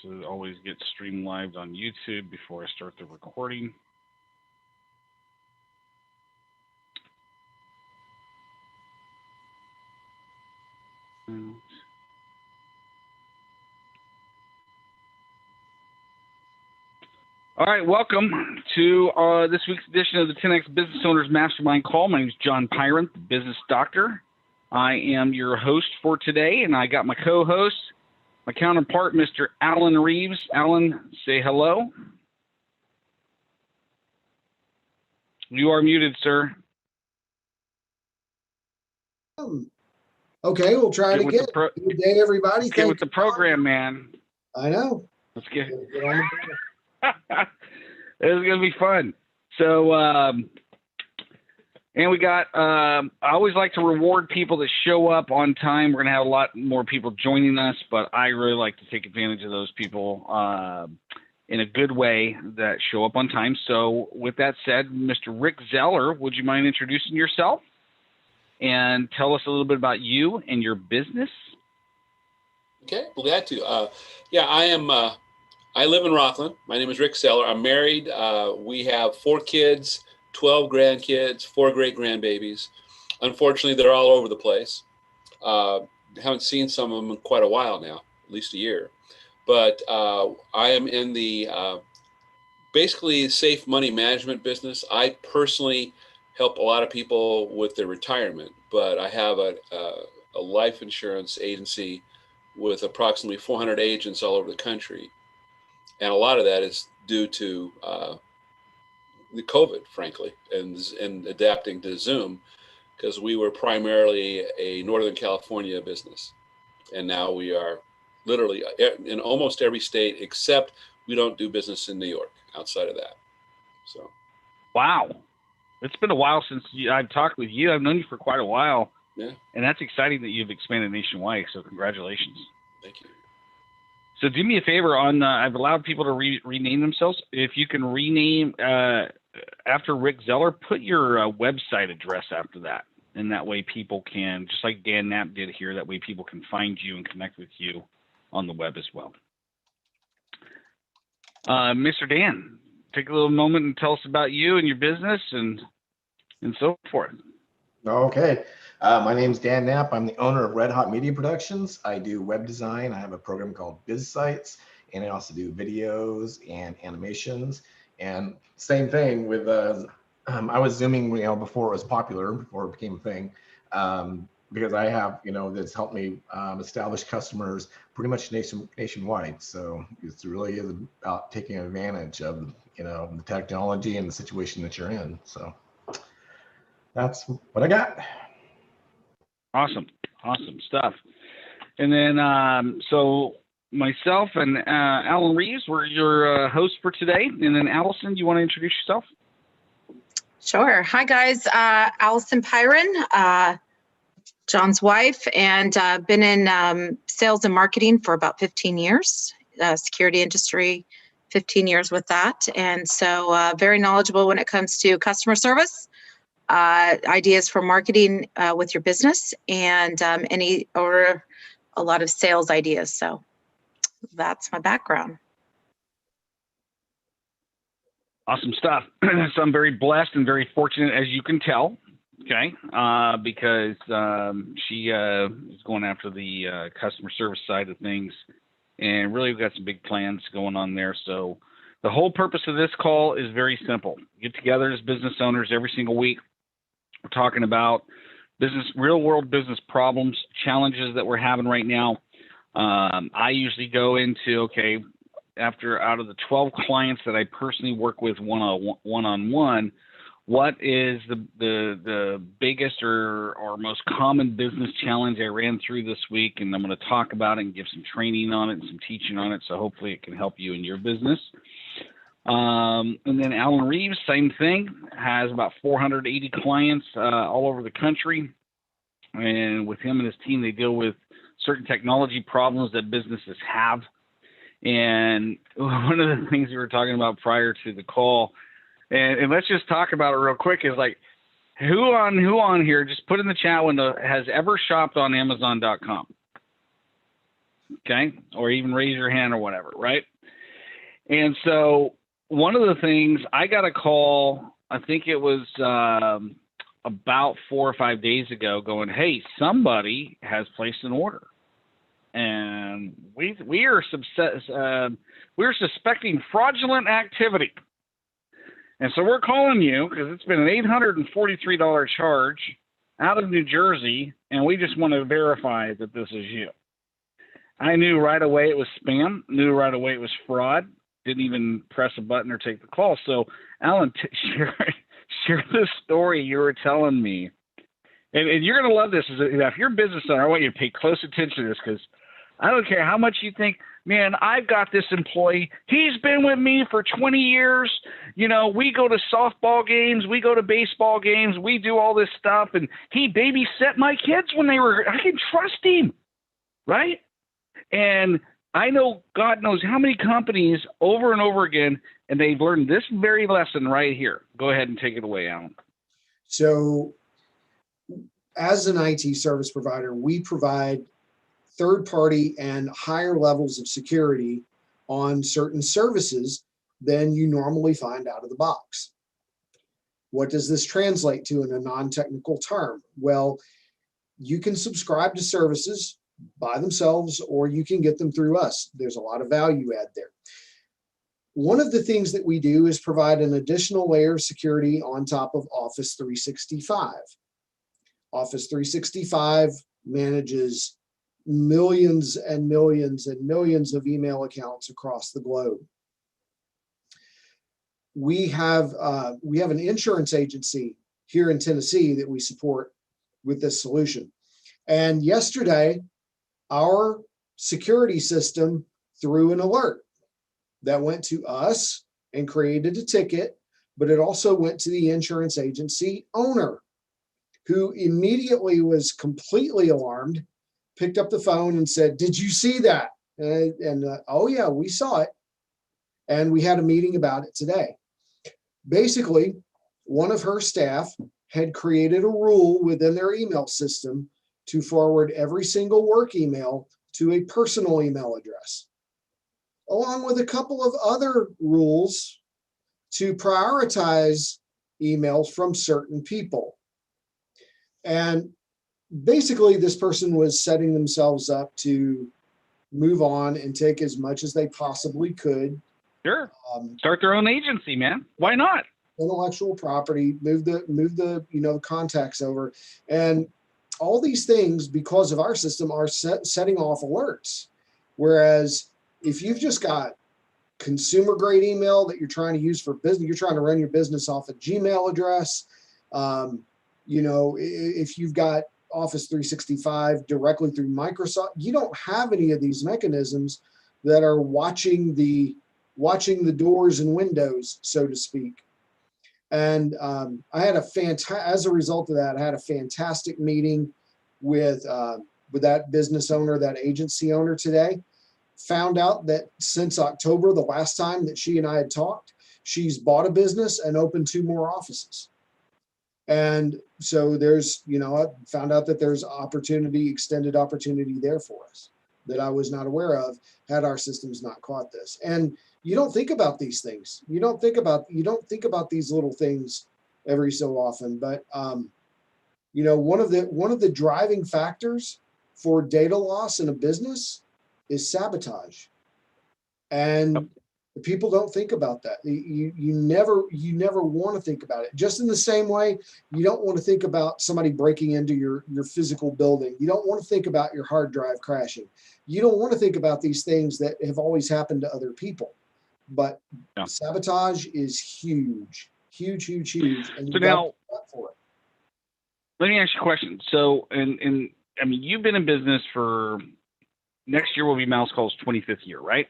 it always gets streamed live on YouTube before I start the recording. All right, welcome to this week's edition of the 10X Business Owners Mastermind Call. My name is John Pyron, the business doctor. I am your host for today, and I got my co-host, my counterpart, Mr. Alan Reeves. Alan, say hello. You are muted, sir. Okay, we'll try it again. Good day, everybody. Let's get with the program, man. I know. Let's get on the This is going to be fun. So, and we got, I always like to reward people that show up on time. We're going to have a lot more people joining us, but I really like to take advantage of those people in a good way that show up on time. So with that said, Mr. Rick Zeller, would you mind introducing yourself and tell us a little bit about you and your business? Okay, glad to. Yeah, I live in Rockland. My name is Rick Zeller. I'm married. We have 4 kids, 12 grandkids, 4 great-grandbabies. Unfortunately, they're all over the place. Haven't seen some of them in quite a while now, at least a year. But I am in the basically safe money management business. I personally help a lot of people with their retirement, but I have a life insurance agency with approximately 400 agents all over the country. And a lot of that is due to the COVID, frankly, and adapting to Zoom, because we were primarily a Northern California business. And now we are literally in almost every state, except we don't do business in New York outside of that. So. Wow. It's been a while since I've talked with you. I've known you for quite a while. Yeah. And that's exciting that you've expanded nationwide. So congratulations. Thank you. So do me a favor I've allowed people to rename themselves. If you can rename after Rick Zeller, put your website address after that. And that way people can, just like Dan Knapp did here, that way people can find you and connect with you on the web as well. Mr. Dan, take a little moment and tell us about you and your business and so forth. Okay. My name's Dan Knapp. I'm the owner of Red Hot Media Productions. I do web design. I have a program called Biz Sites, and I also do videos and animations. And same thing with, I was Zooming, before it was popular, before it became a thing, because I have, that's helped me establish customers pretty much nationwide. So it really is about taking advantage of, the technology and the situation that you're in. So that's what I got. Awesome stuff. And then, so myself and Alan Reeves were your hosts for today. And then Allison, do you want to introduce yourself? Sure. Hi, guys. Allison Pyron, John's wife, and been in sales and marketing for about 15 years, security industry, 15 years with that. And so very knowledgeable when it comes to customer service, ideas for marketing with your business, and or a lot of sales ideas. So that's my background. Awesome stuff. So I'm very blessed and very fortunate, as you can tell, okay, because she is going after the customer service side of things, and really we've got some big plans going on there. So the whole purpose of this call is very simple. Get together as business owners every single week. We're talking about real world business problems, challenges that we're having right now. I usually go into, out of the 12 clients that I personally work with one-on-one, what is the biggest or most common business challenge I ran through this week, and I'm going to talk about it and give some training on it and some teaching on it, so hopefully it can help you in your business. And then Alan Reeves, same thing, has about 480 clients all over the country, and with him and his team, they deal with certain technology problems that businesses have. And one of the things we were talking about prior to the call, and let's just talk about it real quick, is like, who on here, just put in the chat window, has ever shopped on Amazon.com? okay, or even raise your hand or whatever, right? And so one of the things, I got a call, I think it was about 4 or 5 days ago, going, hey, somebody has placed an order. And we're suspecting fraudulent activity. And so we're calling you because it's been an $843 charge out of New Jersey, and we just want to verify that this is you. I knew right away it was spam, knew right away it was fraud, didn't even press a button or take the call. So, Alan, share the story you were telling me. And you're going to love this. If you're a business owner, I want you to pay close attention to this, because I don't care how much you think, man, I've got this employee. He's been with me for 20 years. You know, we go to softball games. We go to baseball games. We do all this stuff. And he babysat my kids when they were, I can trust him, right? And I know God knows how many companies over and over again, and they've learned this very lesson right here. Go ahead and take it away, Alan. So as an IT service provider, we provide third-party and higher levels of security on certain services than you normally find out of the box. What does this translate to in a non-technical term? Well, you can subscribe to services by themselves, or you can get them through us. There's a lot of value add there. One of the things that we do is provide an additional layer of security on top of Office 365. Office 365 manages millions and millions and millions of email accounts across the globe. We have an insurance agency here in Tennessee that we support with this solution. And yesterday, our security system threw an alert that went to us and created a ticket, but it also went to the insurance agency owner, who immediately was completely alarmed, picked up the phone and said, "Did you see that?" Oh yeah, we saw it. And we had a meeting about it today. Basically, one of her staff had created a rule within their email system to forward every single work email to a personal email address, along with a couple of other rules to prioritize emails from certain people. And basically, this person was setting themselves up to move on and take as much as they possibly could. Sure. Start their own agency, man. Why not? Intellectual property, move the contacts over, and all these things, because of our system, are setting off alerts. Whereas if you've just got consumer grade email that you're trying to use for business, you're trying to run your business off a Gmail address. If you've got Office 365 directly through Microsoft, you don't have any of these mechanisms that are watching the doors and windows, so to speak. And I had as a result of that, I had a fantastic meeting with that business owner, that agency owner today. Found out that since October, the last time that she and I had talked, she's bought a business and opened 2 more offices. And so there's, I found out that there's extended opportunity there for us that I was not aware of had our systems not caught this. And you don't think about these things. You don't think about these little things every so often. But one of the driving factors for data loss in a business is sabotage. And people don't think about that. You never want to think about it. Just in the same way, you don't want to think about somebody breaking into your physical building. You don't want to think about your hard drive crashing. You don't want to think about these things that have always happened to other people. But sabotage is huge, huge, huge, huge. And so now, for it. Let me ask you a question. So, you've been in business for, next year will be Mouse Call's 25th year, right?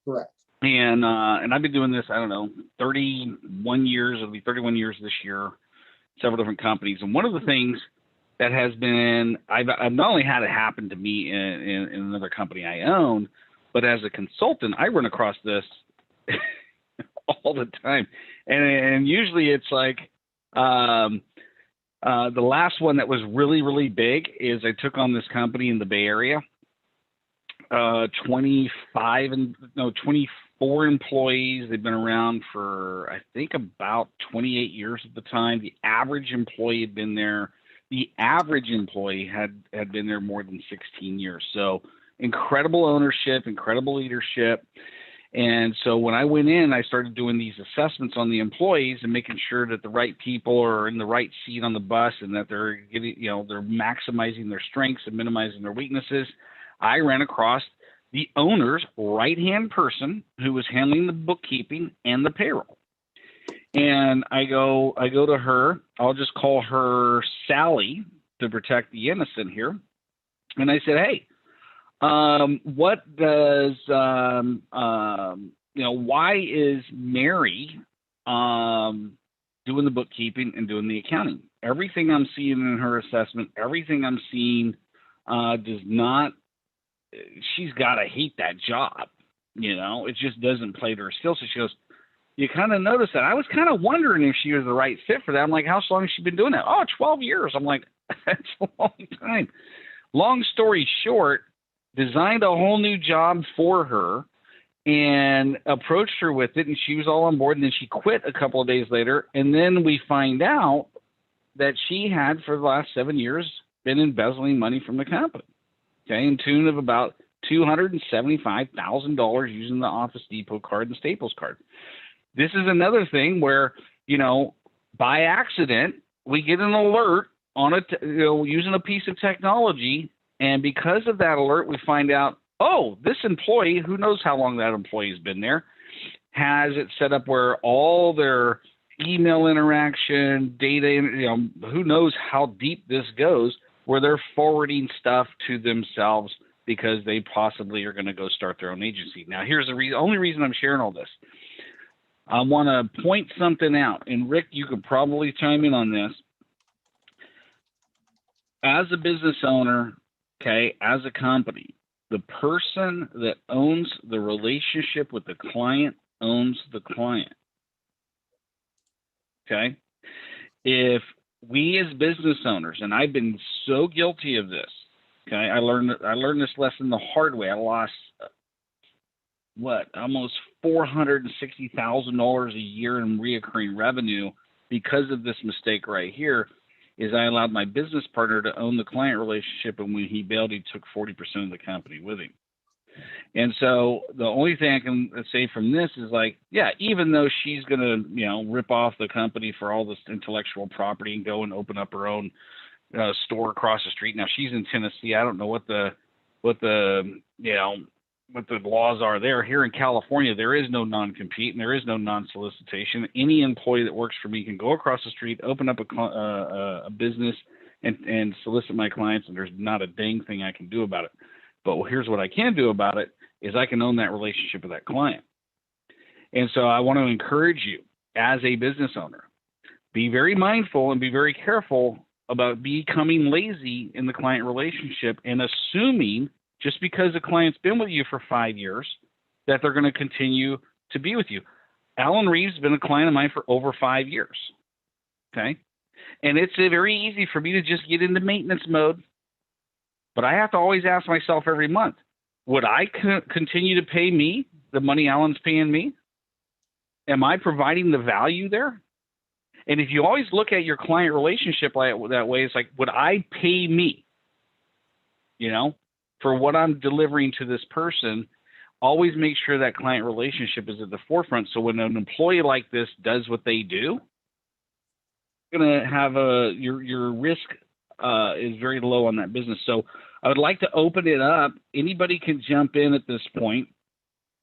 Correct. And I've been doing this, 31 years. It'll be 31 years this year, several different companies. And one of the things that has been, I've not only had it happen to me in another company I own, but as a consultant, I run across this all the time. And usually it's like, the last one that was really, really big is I took on this company in the Bay Area. 24 employees. They've been around for, I think, about 28 years at the time. The average employee had been there more than 16 years. So incredible ownership, incredible leadership. And so when I went in, I started doing these assessments on the employees and making sure that the right people are in the right seat on the bus and that they're getting, they're maximizing their strengths and minimizing their weaknesses. I ran across the owner's right-hand person who was handling the bookkeeping and the payroll. And I go to her. I'll just call her Sally to protect the innocent here. And I said, hey, what does, why is Mary doing the bookkeeping and doing the accounting? Everything I'm seeing in her assessment, everything I'm seeing does not, she's got to hate that job. It just doesn't play to her skills. So she goes, you kind of notice that. I was kind of wondering if she was the right fit for that. I'm like, how long has she been doing that? Oh, 12 years. I'm like, that's a long time. Long story short, designed a whole new job for her and approached her with it, and she was all on board. And then she quit a couple of days later. And then we find out that she had, for the last 7 years, been embezzling money from the company, in tune of about $275,000 using the Office Depot card and Staples card. This is another thing where, by accident, we get an alert on it, using a piece of technology. And because of that alert, we find out, oh, this employee, who knows how long that employee has been there, has it set up where all their email interaction, data, who knows how deep this goes, where they're forwarding stuff to themselves because they possibly are going to go start their own agency. Now, here's the only reason I'm sharing all this. I want to point something out, and Rick, you could probably chime in on this. As a business owner, as a company, the person that owns the relationship with the client owns the client. If we as business owners, and I've been so guilty of this, I learned this lesson the hard way. I lost almost $460,000 a year in reoccurring revenue because of this mistake right here. Is I allowed my business partner to own the client relationship, and when he bailed, he took 40% of the company with him. And so the only thing I can say from this is even though she's going to, rip off the company for all this intellectual property and go and open up her own store across the street. Now she's in Tennessee. I don't know what the laws are there. Here in California, there is no non-compete and there is no non-solicitation. Any employee that works for me can go across the street, open up a business and solicit my clients, and there's not a dang thing I can do about it. But here's what I can do about it is I can own that relationship with that client. And so I want to encourage you as a business owner, be very mindful and be very careful about becoming lazy in the client relationship and assuming just because a client's been with you for 5 years that they're going to continue to be with you. Alan Reeves has been a client of mine for over 5 years. And it's very easy for me to just get into maintenance mode. But I have to always ask myself every month, would I continue to pay me the money Alan's paying me? Am I providing the value there? And if you always look at your client relationship that way, it's like, would I pay me, for what I'm delivering to this person? Always make sure that client relationship is at the forefront. So when an employee like this does what they do, you're going to have your risk is very low on that business. So I would like to open it up. Anybody can jump in at this point.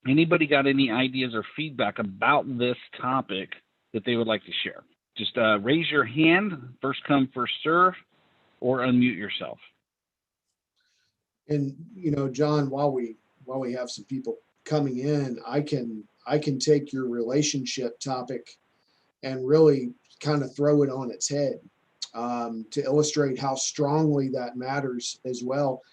Anybody got any ideas or feedback about this topic that they would like to share? Just raise your hand, first come, first serve, or unmute yourself. And John, while we have some people coming in, I can take your relationship topic and really kind of throw it on its head to illustrate how strongly that matters as well.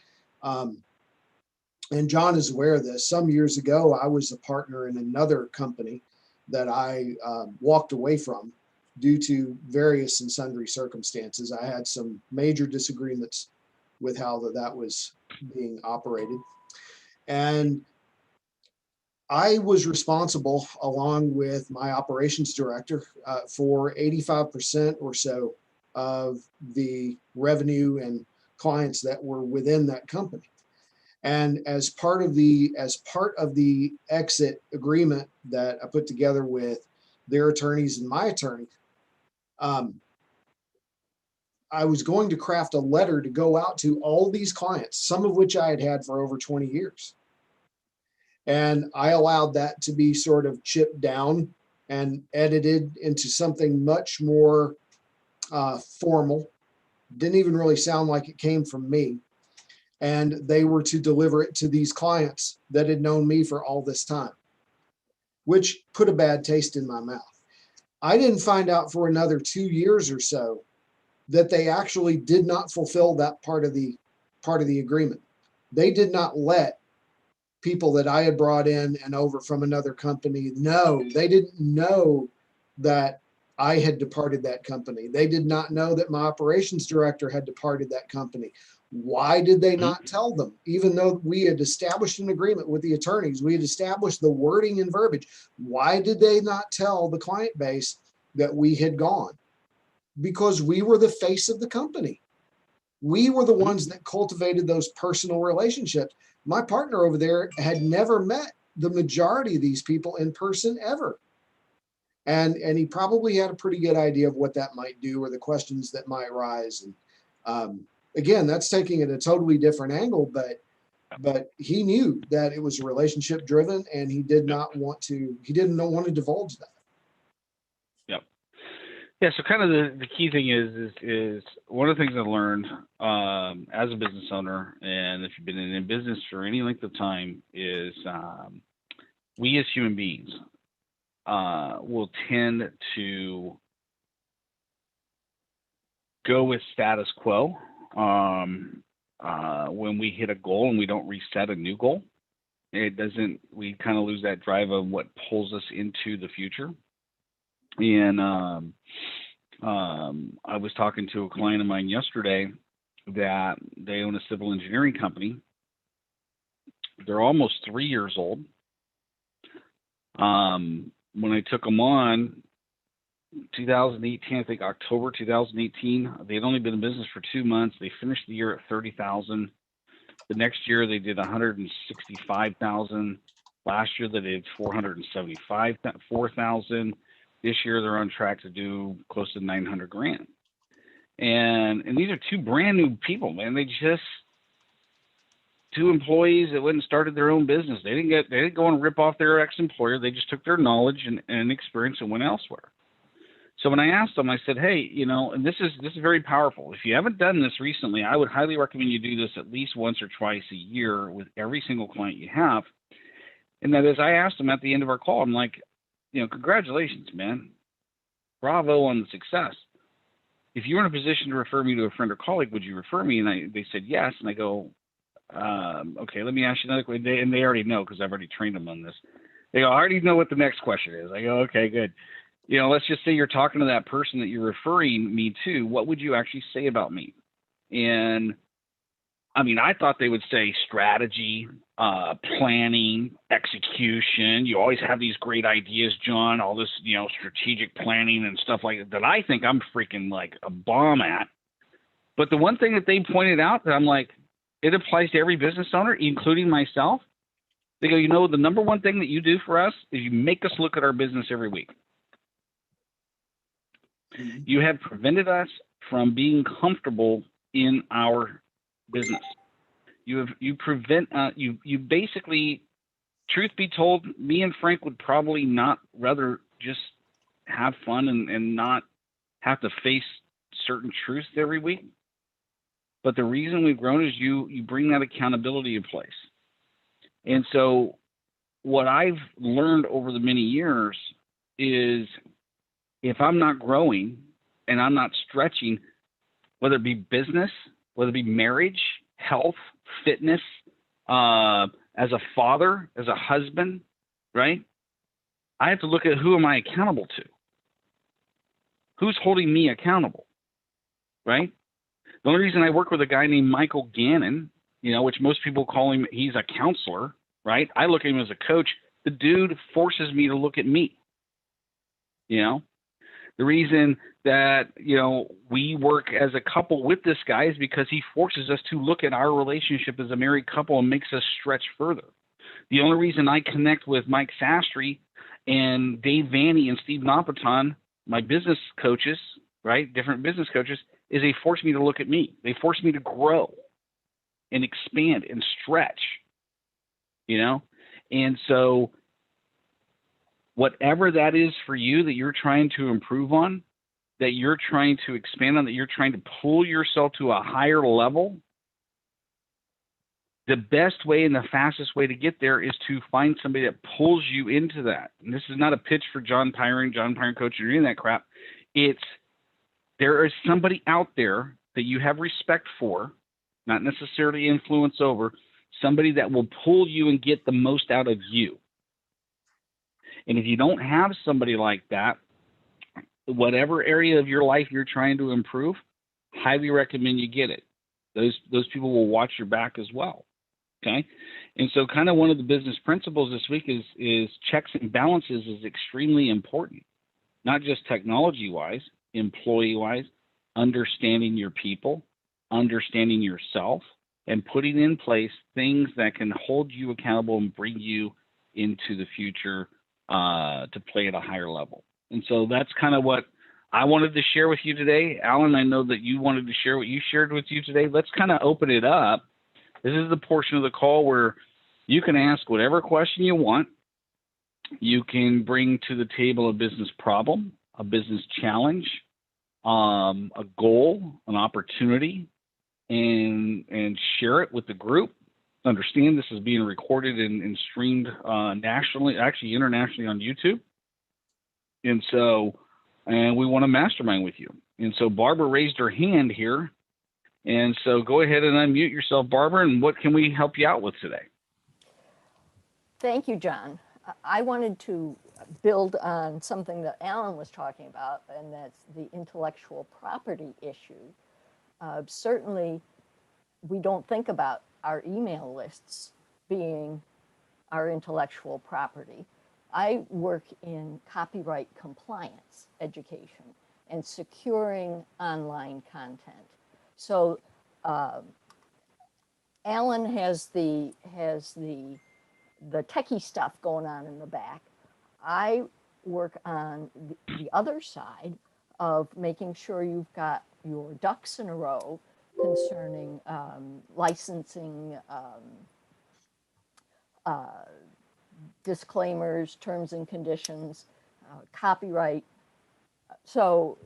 And John is aware of this. Some years ago, I was a partner in another company that I walked away from due to various and sundry circumstances. I had some major disagreements with how that was being operated. And I was responsible, along with my operations director, for 85% or so of the revenue and clients that were within that company. And as part of the exit agreement that I put together with their attorneys and my attorney, I was going to craft a letter to go out to all these clients, some of which I had had for over 20 years. And I allowed that to be sort of chipped down and edited into something much more formal. Didn't even really sound like it came from me. And they were to deliver it to these clients that had known me for all this time, which put a bad taste in my mouth. I didn't find out for another 2 years or so that they actually did not fulfill that part of the agreement. They did not let people that I had brought in and over from another company know. They didn't know that I had departed that company. They did not know that my operations director had departed that company. Why did they not tell them? Even though we had established an agreement with the attorneys, we had established the wording and verbiage. Why did they not tell the client base that we had gone? Because we were the face of the company. We were the ones that cultivated those personal relationships. My partner over there had never met the majority of these people in person ever. And he probably had a pretty good idea of what that might do or the questions that might rise. And again, that's taking it a totally different angle, but he knew that it was relationship driven, and he didn't want to divulge that. Yep. Yeah. So kind of the key thing is one of the things I learned as a business owner, and if you've been in business for any length of time, is we as human beings will tend to go with status quo when we hit a goal and we don't reset a new goal. We kind of lose that drive of what pulls us into the future. And I was talking to a client of mine yesterday that they own a civil engineering company. They're almost 3 years old. When I took them on 2018, I think October 2018, they'd only been in business for 2 months. They finished the year at 30,000. The next year they did 165,000. Last year they did 4,000. This year they're on track to do close to 900 grand. And these are two brand new people, man. They just two employees that went and started their own business. They didn't go and rip off their ex-employer. They just took their knowledge and experience and went elsewhere. So when I asked them, I said, hey, and this is very powerful. If you haven't done this recently, I would highly recommend you do this at least once or twice a year with every single client you have. And that is, I asked them at the end of our call, I'm like, congratulations, man. Bravo on the success. If you were in a position to refer me to a friend or colleague, would you refer me? And they said yes. And I go, okay, let me ask you another question. And they already know because I've already trained them on this. They go, I already know what the next question is. I go, okay, good. Let's just say you're talking to that person that you're referring me to. What would you actually say about me? And I mean, I thought they would say strategy, planning, execution. You always have these great ideas, John, all this, strategic planning and stuff like that I think I'm freaking like a bomb at. But the one thing that they pointed out that I'm like, it applies to every business owner, including myself. They go, the number one thing that you do for us is you make us look at our business every week. Mm-hmm. You have prevented us from being comfortable in our business. You basically, truth be told, me and Frank would probably not rather just have fun and not have to face certain truths every week. But the reason we've grown is you bring that accountability in place. And so what I've learned over the many years is if I'm not growing and I'm not stretching, whether it be business, whether it be marriage, health, fitness, as a father, as a husband, right? I have to look at who am I accountable to? Who's holding me accountable, right? The only reason I work with a guy named Michael Gannon, which most people call him, he's a counselor. right? I look at him as a coach. The dude forces me to look at me. You know, the reason that, you know, we work as a couple with this guy is because he forces us to look at our relationship as a married couple and makes us stretch further. The only reason I connect with Mike Sastry and Dave Vanny and Steve Napaton, my business coaches, right, different business coaches, is they force me to look at me. They force me to grow and expand and stretch, you know? And so whatever that is for you that you're trying to improve on, that you're trying to expand on, that you're trying to pull yourself to a higher level, the best way and the fastest way to get there is to find somebody that pulls you into that. And this is not a pitch for John Pyron Coaching, or any of that crap. It's, there is somebody out there that you have respect for, not necessarily influence over, somebody that will pull you and get the most out of you. And if you don't have somebody like that, whatever area of your life you're trying to improve, highly recommend you get it. Those people will watch your back as well. Okay. And so kind of one of the business principles this week is checks and balances is extremely important, not just technology wise, employee wise, understanding your people, understanding yourself, and putting in place things that can hold you accountable and bring you into the future to play at a higher level. And so that's kind of what I wanted to share with you today. Alan, I know that you wanted to share what you shared with you today. Let's kind of open it up. This is the portion of the call where you can ask whatever question you want. You can bring to the table a business problem, a business challenge, a goal, an opportunity, and share it with the group. Understand this is being recorded and streamed nationally, actually internationally on YouTube. And so, and we want to mastermind with you. And so Barbara raised her hand here. And so go ahead and unmute yourself, Barbara, and what can we help you out with today? Thank you, John. I wanted to build on something that Alan was talking about, and that's the intellectual property issue. Certainly, we don't think about our email lists being our intellectual property. I work in copyright compliance education and securing online content. So Alan has the techie stuff going on in the back. I work on the other side of making sure you've got your ducks in a row concerning licensing, disclaimers, terms and conditions, copyright, so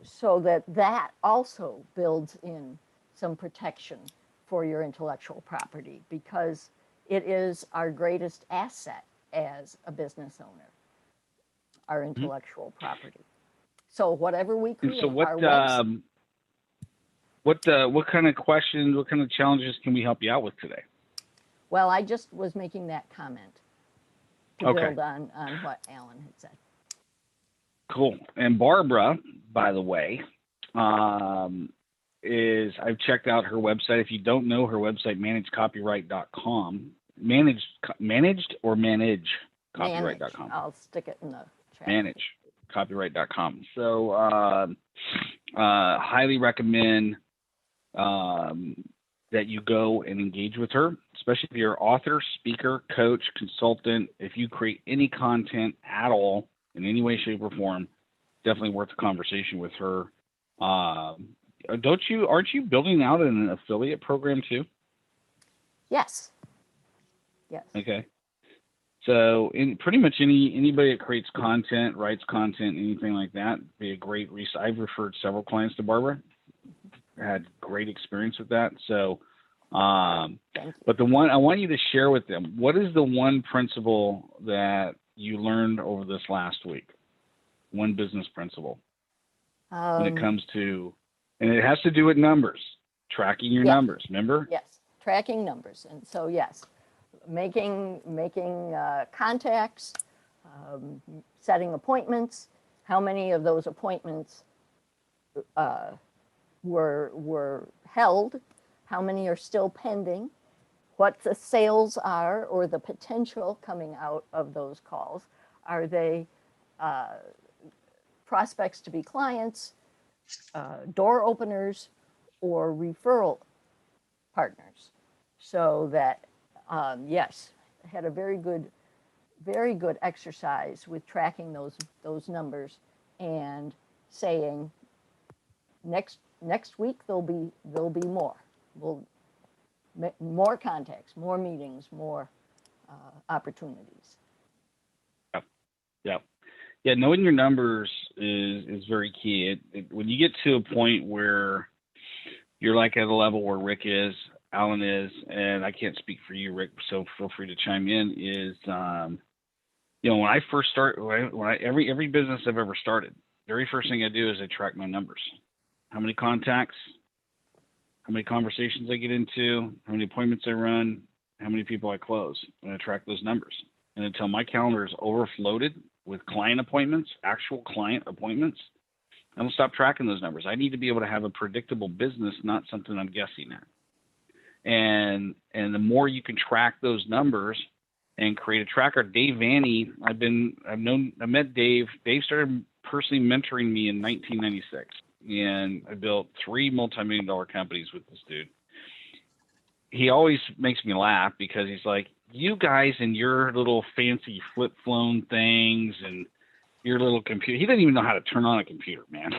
that also builds in some protection for your intellectual property, because it is our greatest asset as a business owner, our intellectual property. So whatever we create, so what, what kind of questions, what kind of challenges can we help you out with today? Well, I just was making that comment to build on what Alan had said. Cool. And Barbara, by the way, I've checked out her website. If you don't know her website, managecopyright.com. Managed or manage copyright.com? I'll stick it in the chat. Managecopyright.com. So highly recommend that you go and engage with her, especially if you're an author, speaker, coach, consultant. If you create any content at all in any way, shape, or form, definitely worth a conversation with her. Aren't you building out an affiliate program too? Yes. Yes. Okay. So in pretty much anybody that creates content, writes content, anything like that, be a great resource. I've referred several clients to Barbara. I had great experience with that. So, but the one I want you to share with them, what is the one principle that you learned over this last week? One business principle when it comes to, and it has to do with numbers, tracking your numbers, remember? Yes, tracking numbers. And so, yes, making contacts, setting appointments, how many of those appointments were held, how many are still pending, what the sales are or the potential coming out of those calls. Are they prospects to be clients, door openers, or referral partners? So that, yes, had a very good exercise with tracking those numbers and saying next week there'll be more. More contacts, more meetings, more opportunities. Yeah, knowing your numbers is very key. When you get to a point where you're like at a level where Rick is, Alan is, and I can't speak for you, Rick, so feel free to chime in, is, when I first start, every business I've ever started, the very first thing I do is I track my numbers. How many contacts, how many conversations I get into, how many appointments I run, how many people I close, and I track those numbers. And until my calendar is overfloated with client appointments, actual client appointments, I don't stop tracking those numbers. I need to be able to have a predictable business, not something I'm guessing at. And the more you can track those numbers and create a tracker, Dave Vanny, I met Dave. Dave started personally mentoring me in 1996, and I built 3 multi-million-dollar companies with this dude. He always makes me laugh because he's like, you guys and your little fancy flip phone things and your little computer. He doesn't even know how to turn on a computer, man.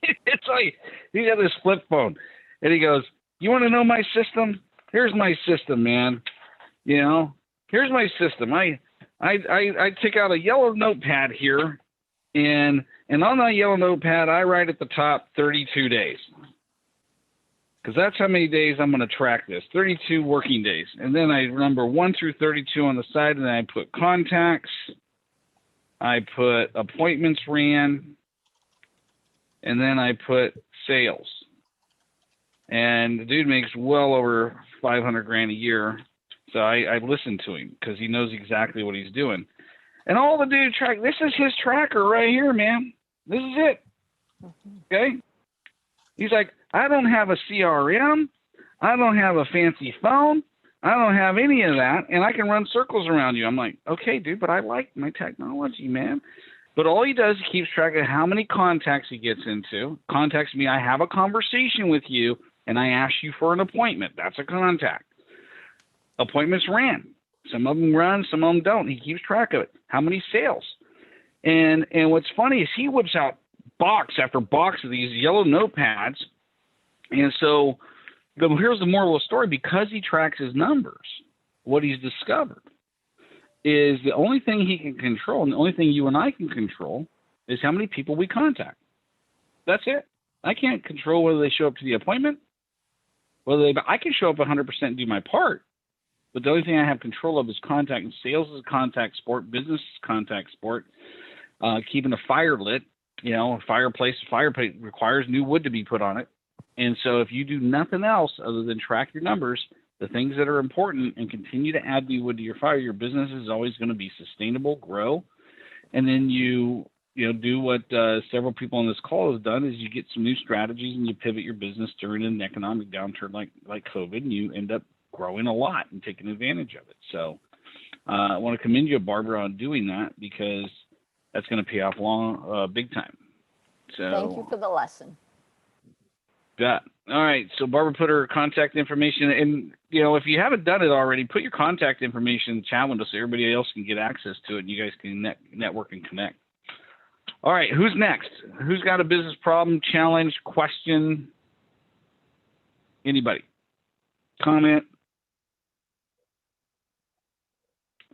It's like, he got this flip phone. And he goes, you want to know my system? Here's my system, man. Here's my system. I take out a yellow notepad here, and on that yellow notepad, I write at the top 32 days. Because that's how many days I'm going to track this, 32 working days. And then I number 1 through 32 on the side, and then I put contacts, I put appointments ran, and then I put sales. And the dude makes well over 500 grand a year. So I listen to him because he knows exactly what he's doing. And all the dude track, this is his tracker right here, man. This is it. Okay? He's like, I don't have a CRM. I don't have a fancy phone. I don't have any of that. And I can run circles around you. I'm like, okay, dude, but I like my technology, man. But all he does, he keeps track of how many contacts he gets into. Contacts me, I have a conversation with you, and I ask you for an appointment. That's a contact. Appointments ran. Some of them run, some of them don't. He keeps track of it. How many sales? And what's funny is he whips out box after box of these yellow notepads. And so here's the moral of the story. Because he tracks his numbers, what he's discovered is the only thing he can control, and the only thing you and I can control, is how many people we contact. That's it. I can't control whether they show up to the appointment, I can show up 100% and do my part, but the only thing I have control of is contact. And sales is a contact sport. Business is contact sport. Keeping a fire lit, a fireplace requires new wood to be put on it. And so if you do nothing else other than track your numbers, the things that are important, and continue to add new wood to your fire, your business is always going to be sustainable, grow. And then you do what several people on this call have done, is you get some new strategies and you pivot your business during an economic downturn like COVID, and you end up growing a lot and taking advantage of it. So I want to commend you, Barbara, on doing that, because that's going to pay off big time. So thank you for the lesson. Yeah. All right. So Barbara put her contact information, and if you haven't done it already, put your contact information in the chat window so everybody else can get access to it, and you guys can network and connect. All right. Who's next? Who's got a business problem, challenge, question? Anybody? Comment?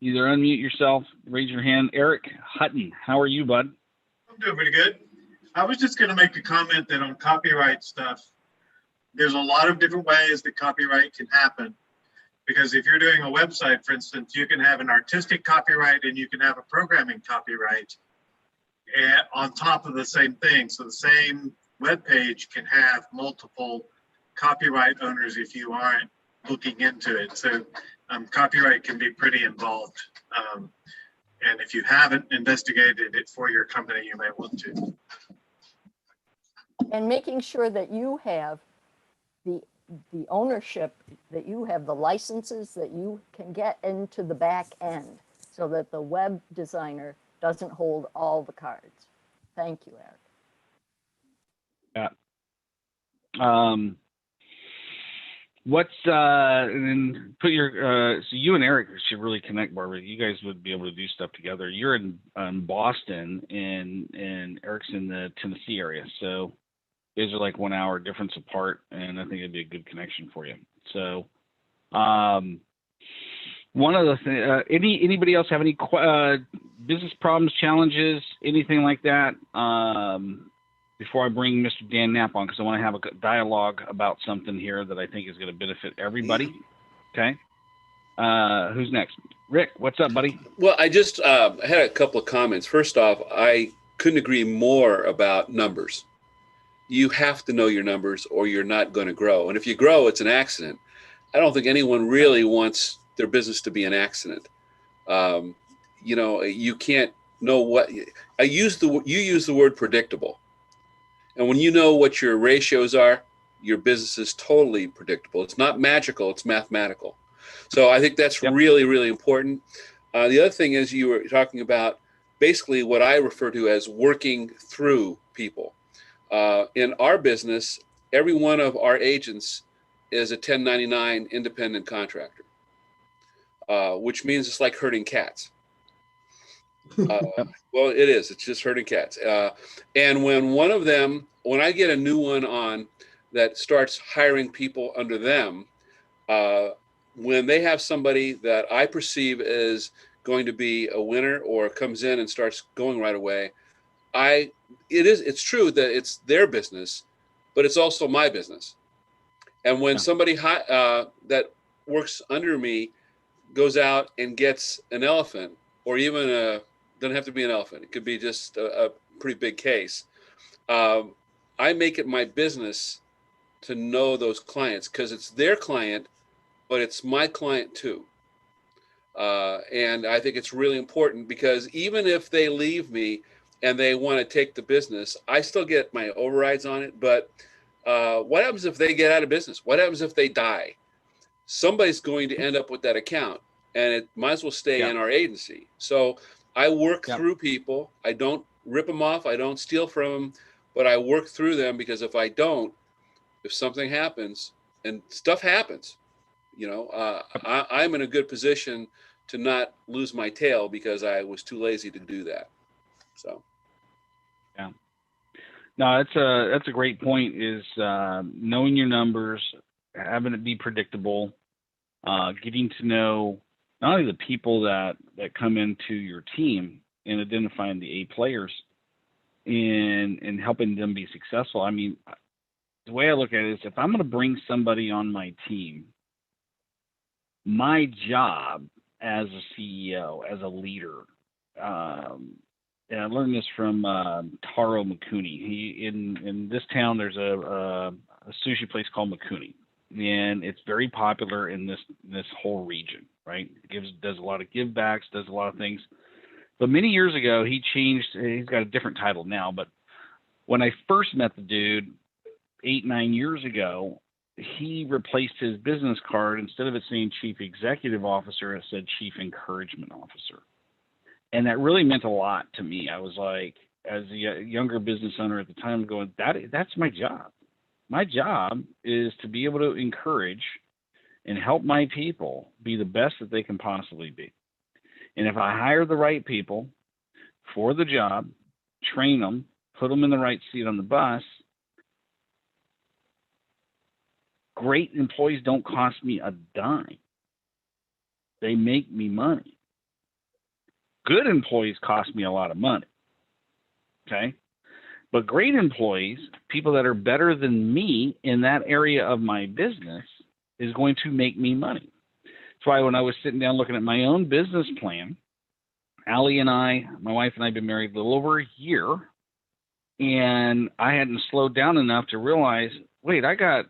Either unmute yourself, raise your hand. Eric Hutton, how are you, bud? I'm doing pretty good. I was just going to make a comment that on copyright stuff, there's a lot of different ways that copyright can happen. Because if you're doing a website, for instance, you can have an artistic copyright and you can have a programming copyright on top of the same thing. So the same web page can have multiple copyright owners if you aren't looking into it. So copyright can be pretty involved. And if you haven't investigated it for your company, you may want to. And making sure that you have the ownership, that you have the licenses that you can get into the back end so that the web designer doesn't hold all the cards. Thank you, Eric. Yeah. And then put your, so you and Eric should really connect, Barbara. You guys would be able to do stuff together. You're in Boston and Eric's in the Tennessee area. So you guys are like 1 hour difference apart, and I think it'd be a good connection for you. So, one of the things, anybody else have any business problems, challenges, anything like that? Before I bring Mr. Dan Knapp on, because I want to have a dialogue about something here that I think is going to benefit everybody. Okay. Who's next? Rick, what's up, buddy? Well, I just had a couple of comments. First off, I couldn't agree more about numbers. You have to know your numbers or you're not going to grow. And if you grow, it's an accident. I don't think anyone really wants their business to be an accident. You know, you can't know what you use the word predictable. And when you know what your ratios are, your business is totally predictable. It's not magical, it's mathematical. So I think that's really, really important. The other thing is you were talking about basically what I refer to as working through people. In our business, every one of our agents is a 1099 independent contractor, which means it's like herding cats. Well, it is. It's just herding cats. And when I get a new one on that starts hiring people under them, when they have somebody that I perceive as going to be a winner or comes in and starts going right away, it's true that it's their business, but it's also my business. And when somebody that works under me goes out and gets an elephant, or even doesn't have to be an elephant, it could be just a pretty big case. I make it my business to know those clients because it's their client, but it's my client too. And I think it's really important because even if they leave me and they want to take the business, I still get my overrides on it. But what happens if they get out of business? What happens if they die? Somebody's going to end up with that account, and it might as well stay in our agency. So I work through people. I don't rip them off. I don't steal from them, but I work through them because if I don't, if something happens, and stuff happens, you know, I'm in a good position to not lose my tail because I was too lazy to do that. So. Yeah. No, that's a great point, is knowing your numbers, having it be predictable, getting to know not only the people that come into your team and identifying the A players and helping them be successful. I mean, the way I look at it is if I'm going to bring somebody on my team, my job as a CEO, as a leader, and I learned this from Taro Mikuni. In this town, there's a sushi place called Mikuni, and it's very popular in this whole region. Right, does a lot of give backs, does a lot of things. But many years ago, he changed. He's got a different title now. But when I first met the dude 8-9 years ago, he replaced his business card. Instead of it saying Chief Executive Officer, it said Chief Encouragement Officer. And that really meant a lot to me. I was like, as a younger business owner at the time, going, that's my job. My job is to be able to encourage and help my people be the best that they can possibly be. And if I hire the right people for the job, train them, put them in the right seat on the bus, great employees don't cost me a dime. They make me money. Good employees cost me a lot of money. Okay? But great employees, people that are better than me in that area of my business, is going to make me money. That's why when I was sitting down looking at my own business plan, Allie and I, my wife and I, have been married a little over a year, and I hadn't slowed down enough to realize, wait, I got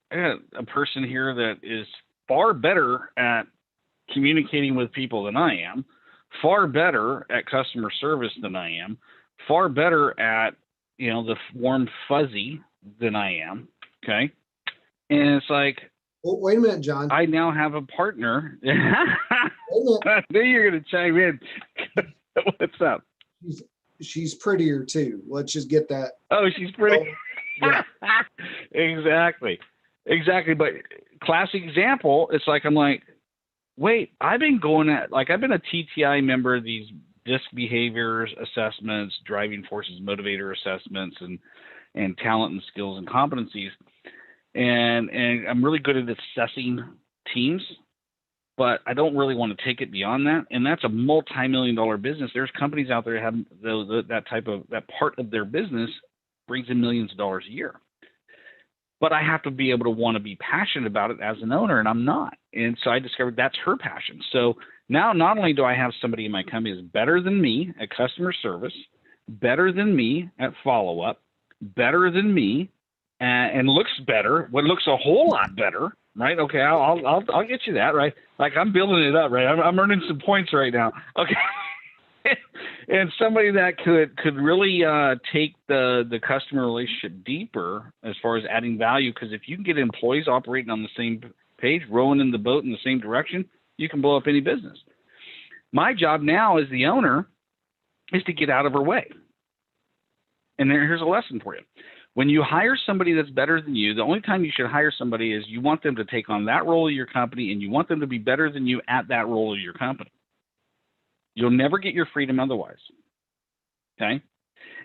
a person here that is far better at communicating with people than I am, far better at customer service than I am, far better at, the warm fuzzy than I am. Okay. And it's like, Oh, wait a minute, John. I now have a partner. Wait a minute. I knew you were going to chime in. What's up? She's prettier too. Let's just get that. Oh, she's pretty. Yeah. Exactly. But classic example, it's like, I'm like, wait, I've been a TTI member of these DISC behaviors assessments, driving forces motivator assessments, and talent and skills and competencies. And I'm really good at assessing teams, but I don't really want to take it beyond that. And that's a multi-million-dollar business. There's companies out there that have that part of their business brings in millions of dollars a year. But I have to be able to want to be passionate about it as an owner, and I'm not. And so I discovered that's her passion. So now not only do I have somebody in my company that's better than me at customer service, better than me at follow-up, better than me, and looks better, what looks a whole lot better, right? Okay, I'll get you that, right? Like, I'm building it up, right? I'm earning some points right now. Okay. And somebody that could really take the customer relationship deeper as far as adding value, because if you can get employees operating on the same page, rowing in the boat in the same direction, you can blow up any business. My job now as the owner is to get out of her way. And here's a lesson for you. When you hire somebody that's better than you, the only time you should hire somebody is you want them to take on that role of your company, and you want them to be better than you at that role of your company. You'll never get your freedom otherwise. Okay?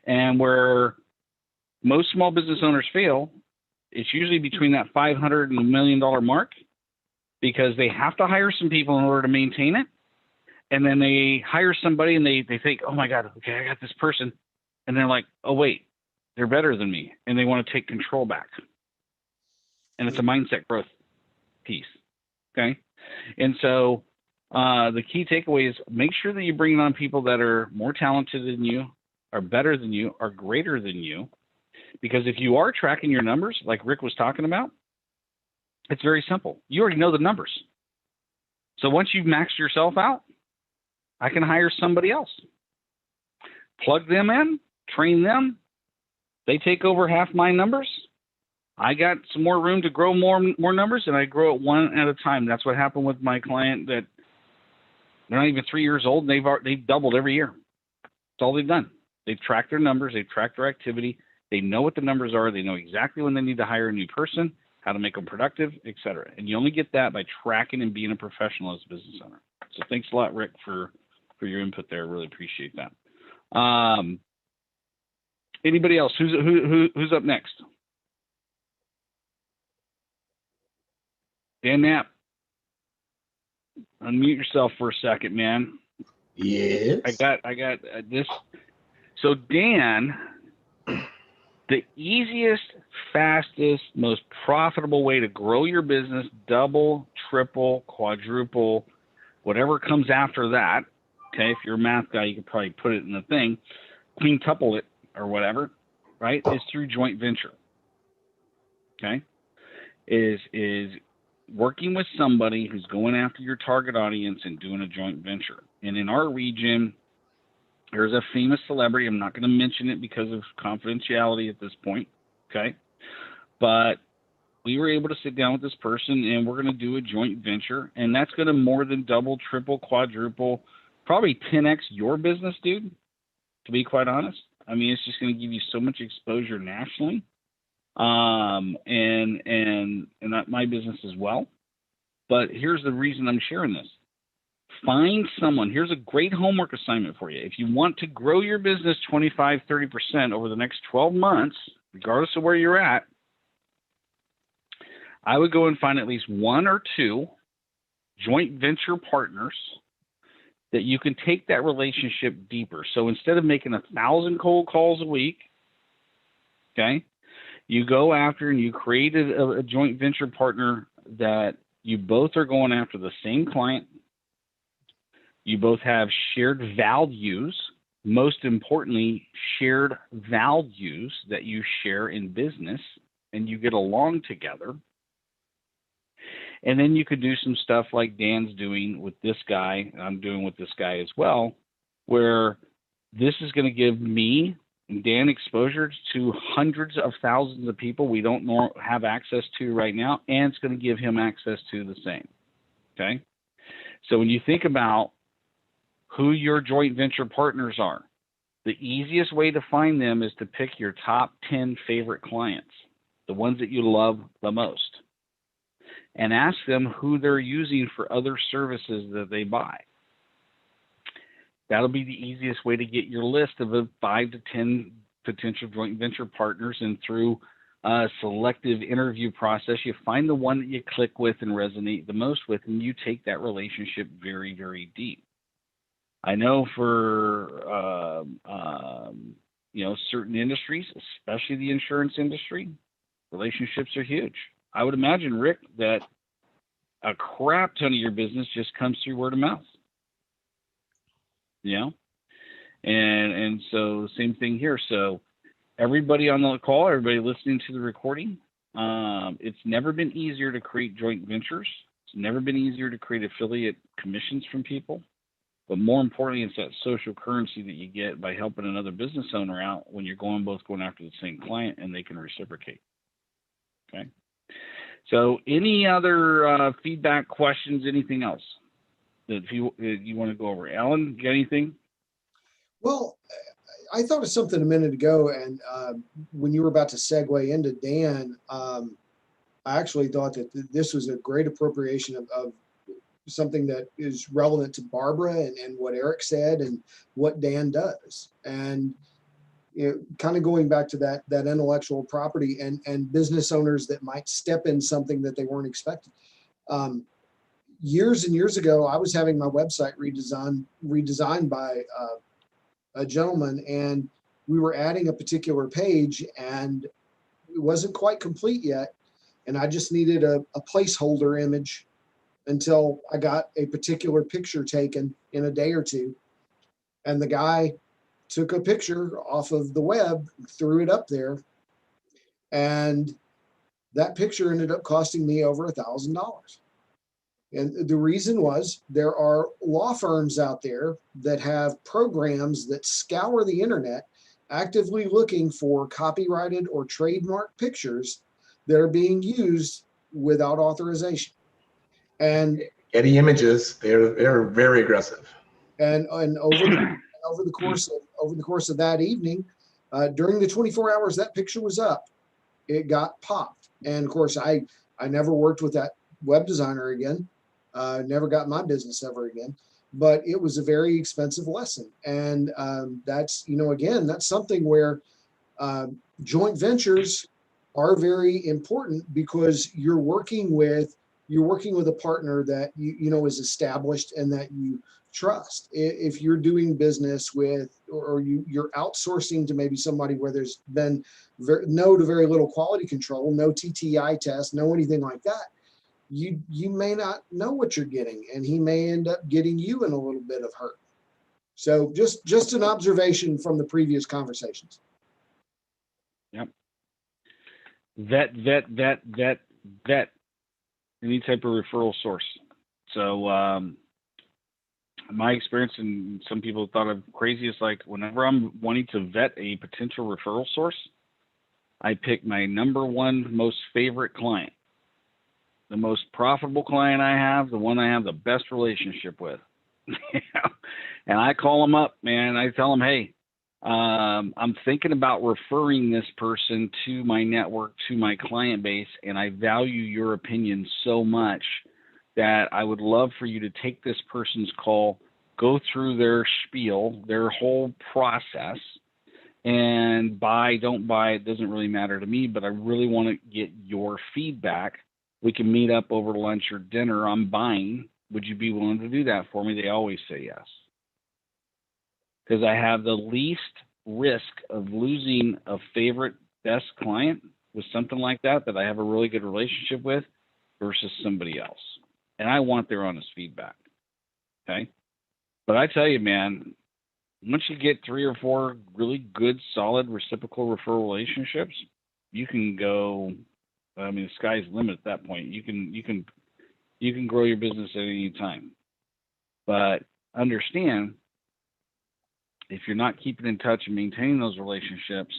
And where most small business owners fail, it's usually between that $500 and $1 million mark, because they have to hire some people in order to maintain it. And then they hire somebody and they think, oh my God, okay, I got this person. And they're like, oh wait, they're better than me. And they want to take control back. And it's a mindset growth piece. Okay? And so the key takeaway is make sure that you bring on people that are more talented than you, are better than you, are greater than you. Because if you are tracking your numbers, like Rick was talking about, it's very simple. You already know the numbers. So once you've maxed yourself out, I can hire somebody else. Plug them in, train them. They take over half my numbers. I got some more room to grow more numbers, and I grow it one at a time. That's what happened with my client that they're not even 3 years old, and they've doubled every year. That's all they've done. They've tracked their numbers. They've tracked their activity. They know what the numbers are. They know exactly when they need to hire a new person, how to make them productive, et cetera. And you only get that by tracking and being a professional as a business owner. So thanks a lot, Rick, for your input there. Really appreciate that. Anybody else? Who's up next? Dan Knapp. Unmute yourself for a second, man. Yes. I got this. So Dan, the easiest, fastest, most profitable way to grow your business, double, triple, quadruple, whatever comes after that. Okay, if you're a math guy, you could probably put it in the thing, quintuple it or whatever, right? Is through joint venture. Okay, is working with somebody who's going after your target audience and doing a joint venture. And in our region, there's a famous celebrity. I'm not going to mention it because of confidentiality at this point. Okay, but we were able to sit down with this person, and we're going to do a joint venture, and that's going to more than double, triple, quadruple, probably 10x your business, dude, to be quite honest. I mean, it's just going to give you so much exposure nationally, and not my business as well. But here's the reason I'm sharing this. Find someone. Here's a great homework assignment for you. If you want to grow your business 25, 30% over the next 12 months, regardless of where you're at, I would go and find at least one or two joint venture partners that you can take that relationship deeper. So instead of making 1,000 cold calls a week, okay, you go after and you create a joint venture partner that you both are going after the same client. You both have shared values, most importantly, shared values that you share in business, and you get along together. And then you could do some stuff like Dan's doing with this guy, and I'm doing with this guy as well, where this is going to give me Dan exposure to hundreds of thousands of people we don't have access to right now, and it's going to give him access to the same. Okay? So when you think about who your joint venture partners are, the easiest way to find them is to pick your top 10 favorite clients, the ones that you love the most, and ask them who they're using for other services that they buy. That'll be the easiest way to get your list of 5 to 10 potential joint venture partners, and through a selective interview process, you find the one that you click with and resonate the most with, and you take that relationship very, very deep. I know for certain industries, especially the insurance industry, relationships are huge. I would imagine, Rick, that a crap ton of your business just comes through word of mouth. And so same thing here. So everybody on the call, everybody listening to the recording, it's never been easier to create joint ventures. It's never been easier to create affiliate commissions from people. But more importantly, it's that social currency that you get by helping another business owner out when you're both going after the same client, and they can reciprocate. Okay. So any other feedback, questions, anything else that you want to go over? Alan, got anything? Well, I thought of something a minute ago, and when you were about to segue into Dan, I actually thought that this was a great appropriation of something that is relevant to Barbara and what Eric said and what Dan does. And kind of going back to that intellectual property and business owners that might step in something that they weren't expecting. Years and years ago, I was having my website redesigned by a gentleman, and we were adding a particular page, and it wasn't quite complete yet. And I just needed a placeholder image until I got a particular picture taken in a day or two. And the guy took a picture off of the web, threw it up there, and that picture ended up costing me over $1,000. And the reason was there are law firms out there that have programs that scour the internet actively looking for copyrighted or trademarked pictures that are being used without authorization. And Getty Images, they're very aggressive. And over the course of that evening, during the 24 hours that picture was up, it got popped. And of course, I never worked with that web designer again. Never got my business ever again. But it was a very expensive lesson. And that's, again, that's something where joint ventures are very important, because you're working with a partner that you is established and that you trust. If you're doing business with, or you're outsourcing to maybe somebody where there's been no to very little quality control, no TTI test, no anything like that, you may not know what you're getting, and he may end up getting you in a little bit of hurt. So just an observation from the previous conversations. Yep. Vet any type of referral source. So my experience, and some people thought I'm crazy, is like whenever I'm wanting to vet a potential referral source, I pick my number one most favorite client, the most profitable client I have, the one I have the best relationship with. And I call them up, man. I tell them, hey, I'm thinking about referring this person to my network, to my client base, and I value your opinion so much that I would love for you to take this person's call, go through their spiel, their whole process, and buy, don't buy, it doesn't really matter to me, but I really want to get your feedback. We can meet up over lunch or dinner. I'm buying. Would you be willing to do that for me? They always say yes. Because I have the least risk of losing a favorite best client with something like that I have a really good relationship with versus somebody else. And I want their honest feedback. Okay. But I tell you, man, once you get 3 or 4 really good, solid reciprocal referral relationships, you can go, I mean, the sky's the limit at that point. You can grow your business at any time. But understand, if you're not keeping in touch and maintaining those relationships,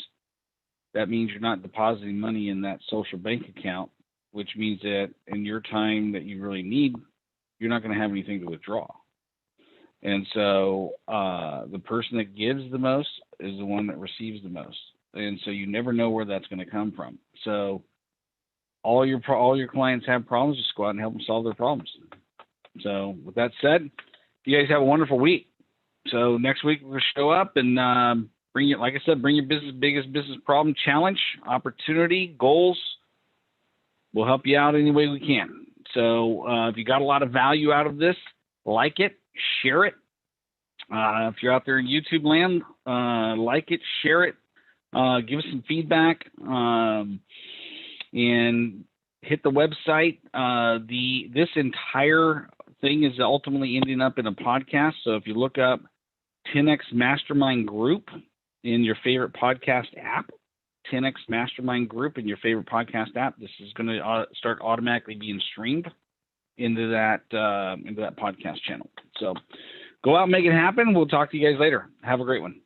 that means you're not depositing money in that social bank account, which means that in your time that you really need, you're not going to have anything to withdraw. And so the person that gives the most is the one that receives the most. And so you never know where that's going to come from. So all your clients have problems, just go out and help them solve their problems. So with that said, you guys have a wonderful week. So next week we'll show up and bring your biggest business problem, challenge, opportunity, goals. We'll help you out any way we can. So if you got a lot of value out of this, like it, share it. If you're out there in YouTube land, like it, share it, give us some feedback, and hit the website. This entire thing is ultimately ending up in a podcast. So if you look up 10X Mastermind Group in your favorite podcast app, 10X Mastermind Group in your favorite podcast app, this is going to start automatically being streamed into that podcast channel. So go out and make it happen. We'll talk to you guys later. Have a great one.